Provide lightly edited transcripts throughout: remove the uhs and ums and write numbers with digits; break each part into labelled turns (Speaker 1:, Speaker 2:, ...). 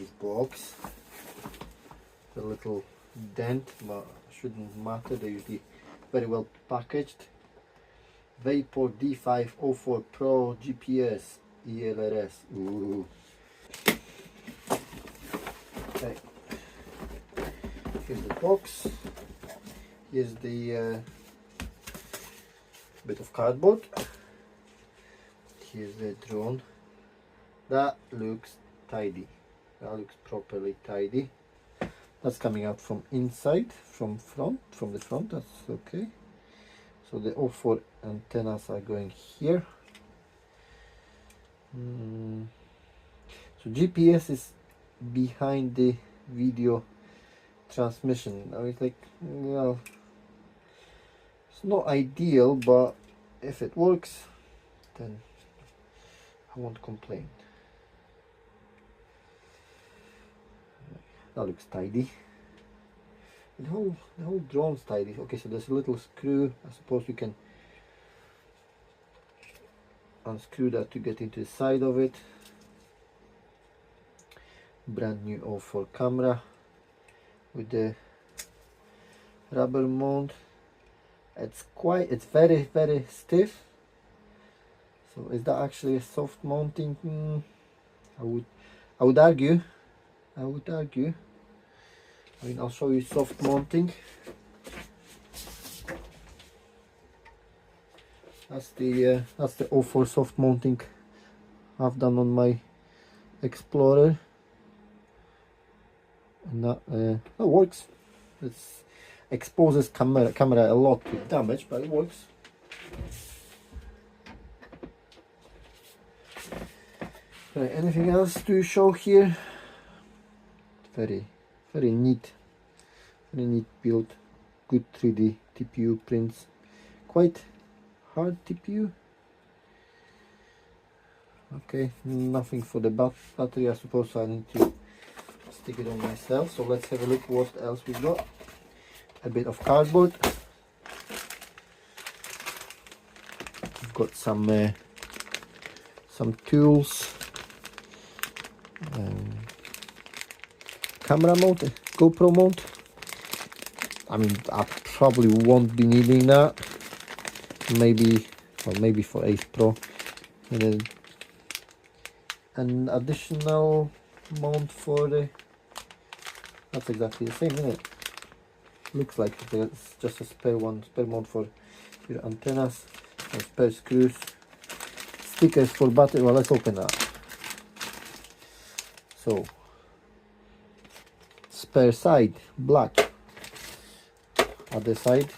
Speaker 1: nice box. A little dent, but shouldn't matter, they're usually very well packaged. Vapor-D5 04 Pro GPS ELRS. Ooh. Okay. Here's the box. Here's the bit of cardboard. Here's the drone. That looks tidy. That looks properly tidy. That's coming out from inside, from the front. That's okay. So the 04 antennas are going here. So GPS is behind the video transmission. I was like, well, it's not ideal, but if it works, then I won't complain. That looks tidy. The whole drone's tidy. Okay, so there's a little screw. I suppose you can unscrew that to get into the side of it. Brand new 04 camera with the rubber mount. It's very stiff. So is that actually a soft mounting? I would argue. I mean, I'll show you soft mounting. That's the 04 soft mounting I've done on my Explorer, and that works. It exposes camera a lot to damage, but it works. Right, anything else to show here? Very neat build, good 3D TPU prints, quite hard TPU. Okay, nothing for the battery. I suppose I need to stick it on myself. So let's have a look what else we got. A bit of cardboard. We've got some tools. Camera mount, GoPro mount. I mean, I probably won't be needing that. Maybe for Ace Pro. And then an additional mount for the. That's exactly the same, isn't it? Looks like it's just a spare mount for your antennas, and spare screws. Stickers for battery. Well, let's open that. So. Spare side, black. Other side.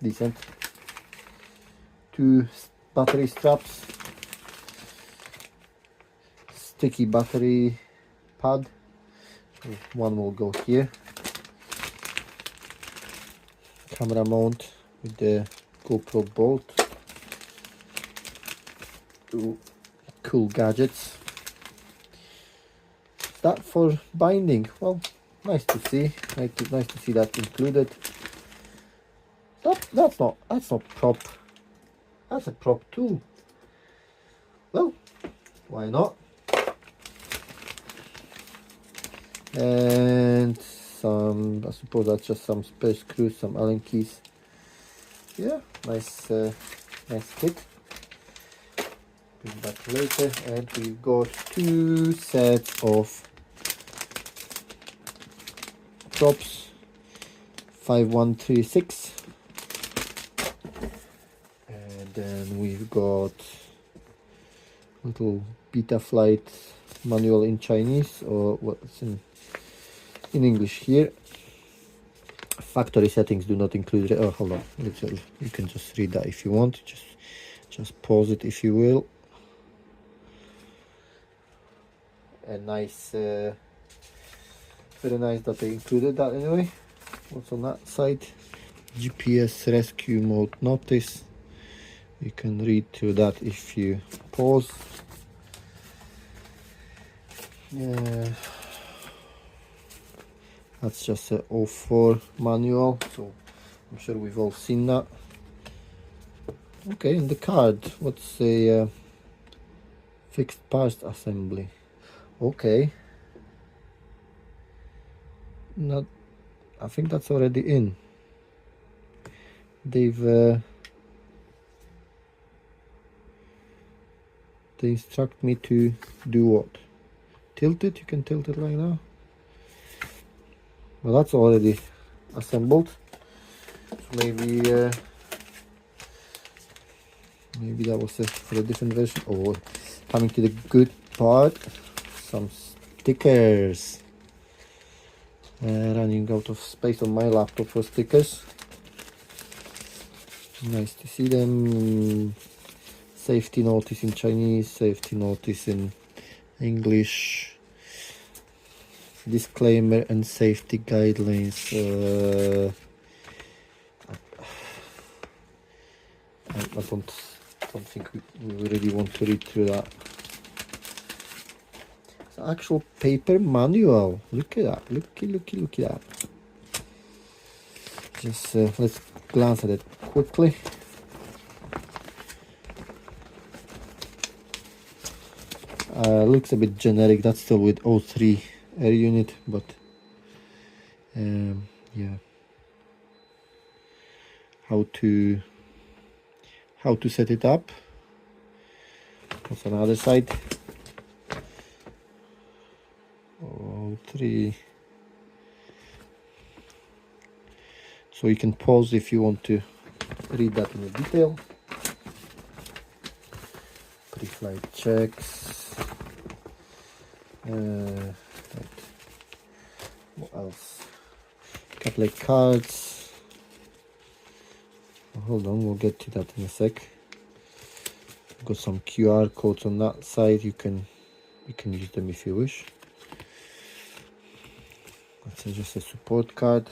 Speaker 1: Decent. 2 battery straps. Sticky battery pad. One will go here. Camera mount with the GoPro bolt. 2 cool gadgets. That for binding. Well, nice to see. Nice to see that included. That's not prop. That's a prop too. Well, why not? And some, I suppose that's just some spare screws, some Allen keys. Yeah, nice kit. Bring back later, and we've got 2 sets of props, 5136, and then we've got little Betaflight manual in Chinese, or what's in English here. Factory settings do not include. Oh, hold on. You can just read that if you want. Just pause it if you will. A nice, very nice that they included that anyway. What's on that side? GPS rescue mode notice. You can read through that if you pause. Yeah, that's just a 04 manual, so I'm sure we've all seen that. Okay, and the card, what's the fixed parts assembly? Okay, not, I think that's already in. They instruct me to do what? Tilt it. You can tilt it like that. Well, that's already assembled. So maybe maybe that was for a different version. Oh, coming to the good part, some stickers. Running out of space on my laptop for stickers. Nice to see them. Safety notice in Chinese, safety notice in English, disclaimer and safety guidelines. I don't think we really want to read through that. It's an actual paper manual. Look at that. Look at that. Just let's glance at it quickly. Looks a bit generic. That's still with O3 air unit, but yeah, how to set it up. What's on the other side? O3. So you can pause if you want to read that in detail. Pre-flight checks. Right. What else? Couple of cards. Hold on, we'll get to that in a sec. Got some QR codes on that side. You can use them if you wish. That's just a support card.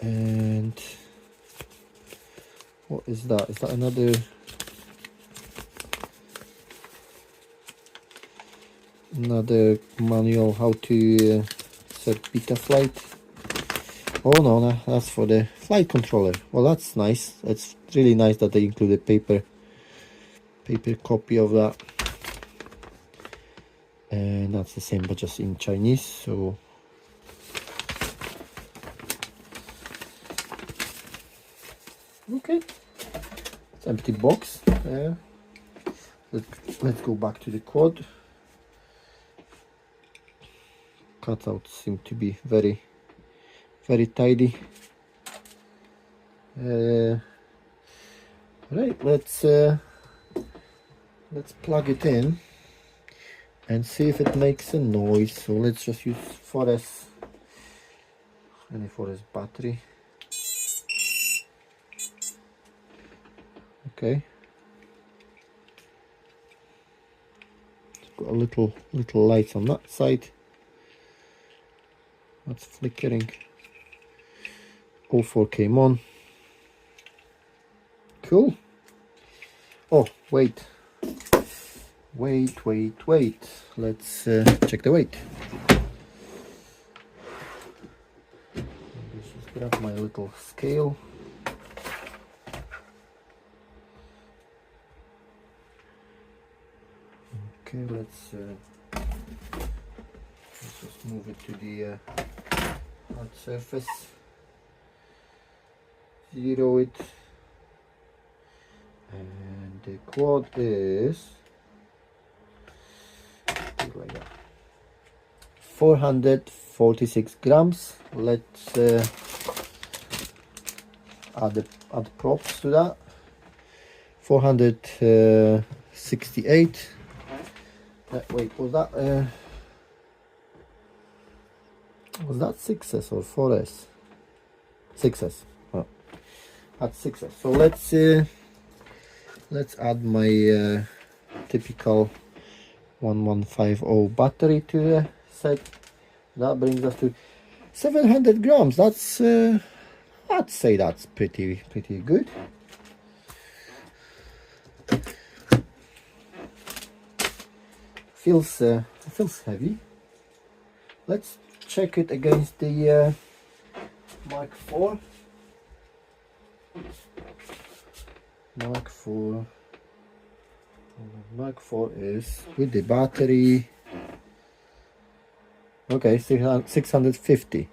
Speaker 1: And what is that? Is that another manual how to set Betaflight? Oh no, that's for the flight controller. Well, that's nice. It's really nice that they include a paper copy of that. And that's the same but just in Chinese. So okay, it's an empty box. Let's go back to the quad. Cutouts seem to be very tidy. Right, let's plug it in and see if it makes a noise. So let's just use 4S, any 4S battery. Okay, it's got a little lights on that side. That's flickering. O4 came on. Cool. Oh, wait. Let's check the weight. Let's just grab my little scale. Okay, let's just move it to the hard surface. Zero it. And the quad is like that. 446 grams. Let's add props to that. 468. Wait, was that 6S or 4S? 6S. Oh, at 6S. So let's add my typical 1150 battery to the set. That brings us to 700 grams. That's I'd say that's pretty good. Feels heavy. Let's check it against the Mark IV. Mark 4. Mark 4 is with the battery. Okay, 650.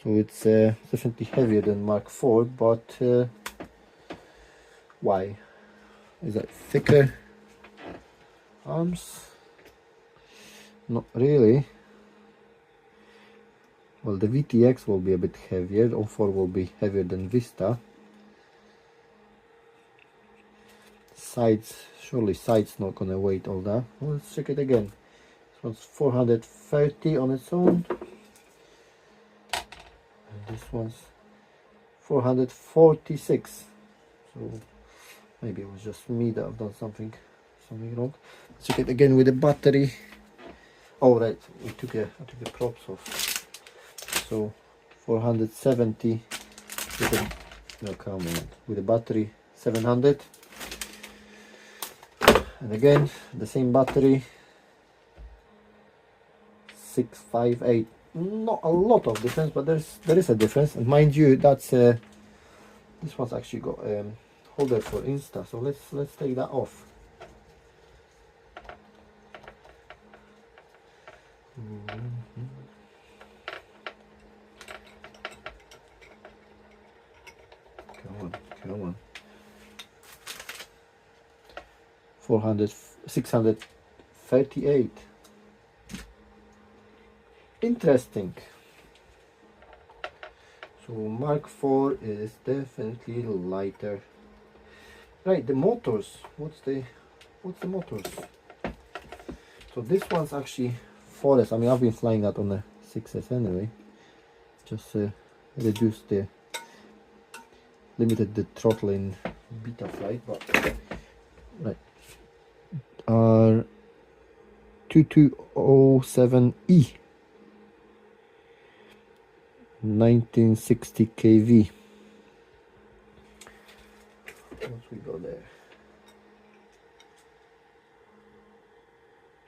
Speaker 1: So it's definitely heavier than Mark 4, but why? Is that thicker arms? Not really. Well, the VTX will be a bit heavier. 04 will be heavier than Vista. Sides, surely sides not gonna weight all that. Well, let's check it again. This one's 430 on its own. And this one's 446. So maybe it was just me that I've done something wrong. Let's check it again with the battery. Oh right, I took the props off. So 470 with the, no, come on, with the battery 700. And again the same battery 658. Not a lot of difference, but there is a difference. And mind you, that's this one's actually got holder for Insta. So let's take that off. Come on. 638. Interesting. So Mark 4 is definitely lighter. Right, the motors. What's the motors? So this one's actually 4S. I mean, I've been flying that on the 6S anyway. Just limited the throttle in Betaflight, but right. R2207E 1960 kV. What we got there?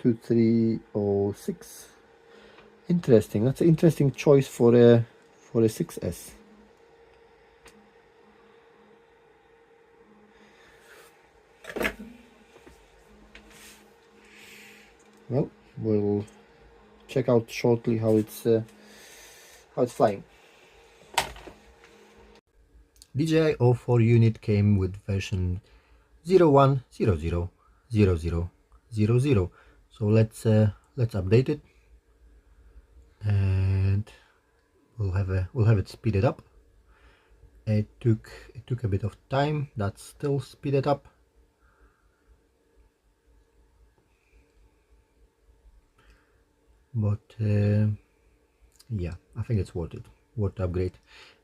Speaker 1: 2306. Interesting. That's an interesting choice for a 6S. Well, we'll check out shortly how it's flying. DJI O4 unit came with version 01000000. So let's update it, and we'll have it speeded up. It took a bit of time. That's still speeded up. But yeah, I think it's worth the upgrade.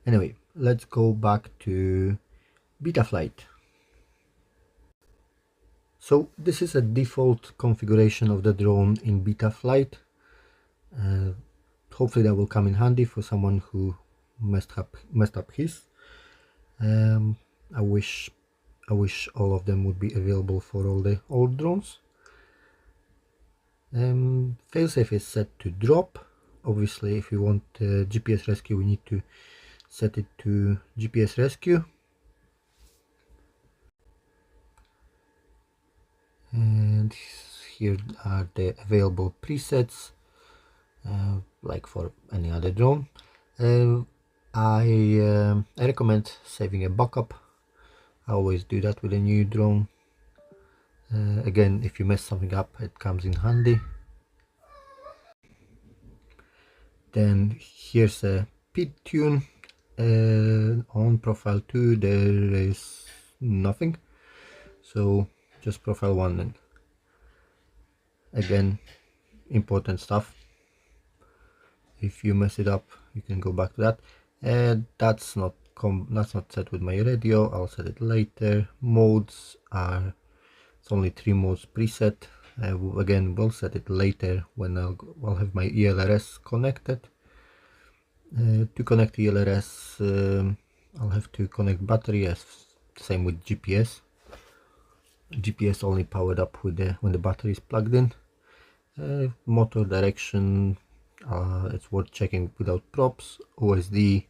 Speaker 1: Anyway, let's go back to Betaflight. So this is a default configuration of the drone in Betaflight. Hopefully that will come in handy for someone who messed up his. I wish all of them would be available for all the old drones. Failsafe is set to drop. Obviously, if you want GPS rescue, we need to set it to GPS rescue. And here are the available presets, like for any other drone. I recommend saving a backup. I always do that with a new drone. Again, if you mess something up, it comes in handy. Then here's a PID tune. On profile 2 there is nothing, so just profile 1 then. Again, important stuff. If you mess it up, you can go back to that. That's not set with my radio. I'll set it later. Modes are, it's only 3 modes preset. Again, we'll set it later when I'll have my ELRS connected. To connect ELRS, I'll have to connect battery, as same with GPS. GPS only powered up with when the battery is plugged in. Motor direction, it's worth checking without props. OSD,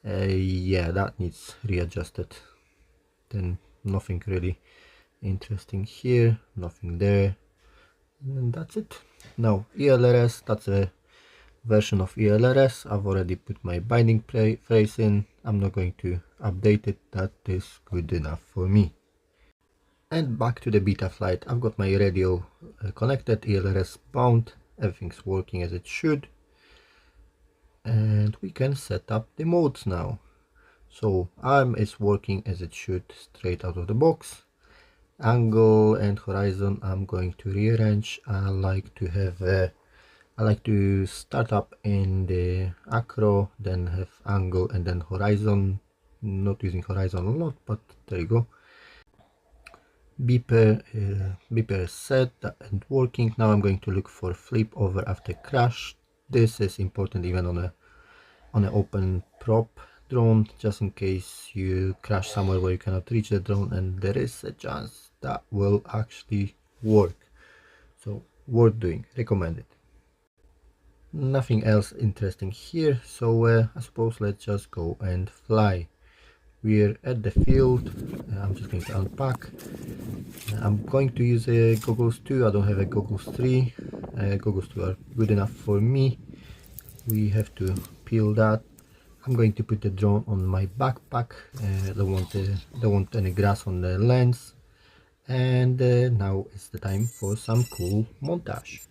Speaker 1: yeah, that needs readjusted. then nothing really interesting here, nothing there, and that's it. Now ELRS, that's a version of ELRS. I've already put my binding phrase in. I'm not going to update it. That is good enough for me. And back to the Betaflight. I've got my radio connected, ELRS bound, everything's working as it should, and we can set up the modes now. So arm is working as it should straight out of the box. Angle and horizon I'm going to rearrange. I like to start up in the acro, then have angle and then horizon. Not using horizon a lot, but there you go. Beeper is set and working. Now I'm going to look for flip over after crash. This is important even on an open prop drone, just in case you crash somewhere where you cannot reach the drone, and there is a chance that will actually work. So worth doing, recommend it. Nothing else interesting here, so I suppose let's just go and fly. We're at the field. I'm just going to unpack. I'm going to use a goggles 2. I don't have a goggles 3. Goggles 2 are good enough for me. We have to peel that. I'm going to put the drone on my backpack. Don't want any grass on the lens. And now it's the time for some cool montage.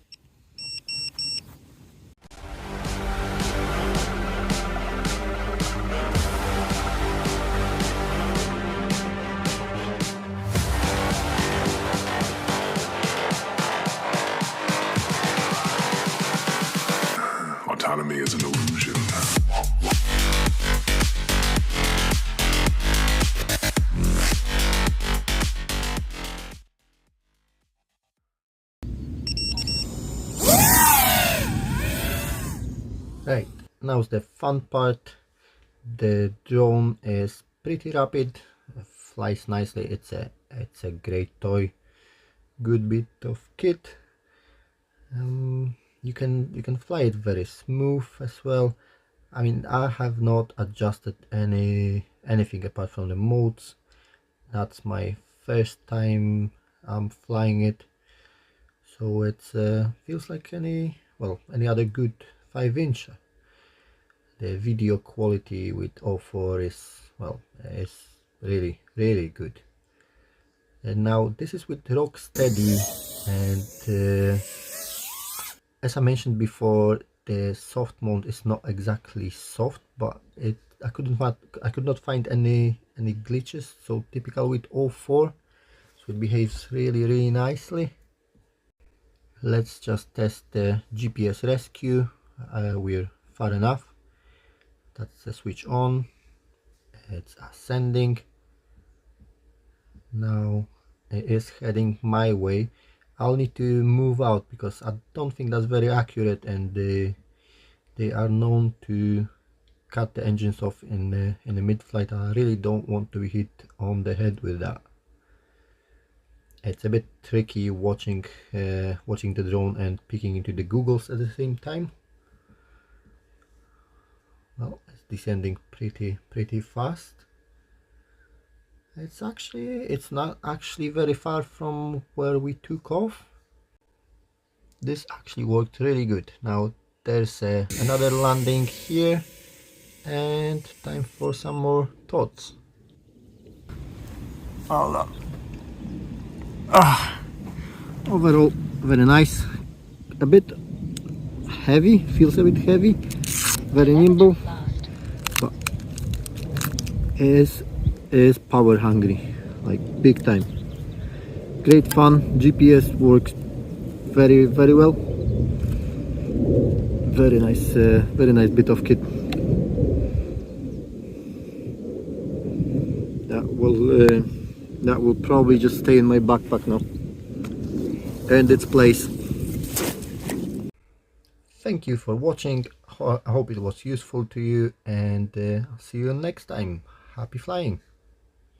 Speaker 2: Autonomy is an illusion.
Speaker 1: Right, now's the fun part. The drone is pretty rapid, flies nicely. It's a great toy, good bit of kit. You can fly it very smooth as well. I mean, I have not adjusted anything apart from the modes. That's my first time I'm flying it, so it feels like any other good 5-inch. The video quality with 04 is really good. And now this is with Rocksteady, and as I mentioned before, the soft mode is not exactly soft, but I could not find any glitches, so typical with 04, so it behaves really nicely. Let's just test the GPS rescue. We're far enough. That's the switch on. It's ascending. Now it is heading my way. I'll need to move out because I don't think that's very accurate, and they are known to cut the engines off in the mid-flight. I really don't want to be hit on the head with that. It's a bit tricky watching the drone and peeking into the goggles at the same time. Well, it's descending pretty fast. It's not actually very far from where we took off. This actually worked really good. Now there's another landing here, and time for some more thoughts. Overall very nice. A bit heavy, feels a bit heavy, very nimble, but is power hungry, like big time. Great fun. GPS works very well. Very nice bit of kit. That will probably just stay in my backpack now, and its place. Thank you for watching. I hope it was useful to you, and I'll see you next time. Happy flying.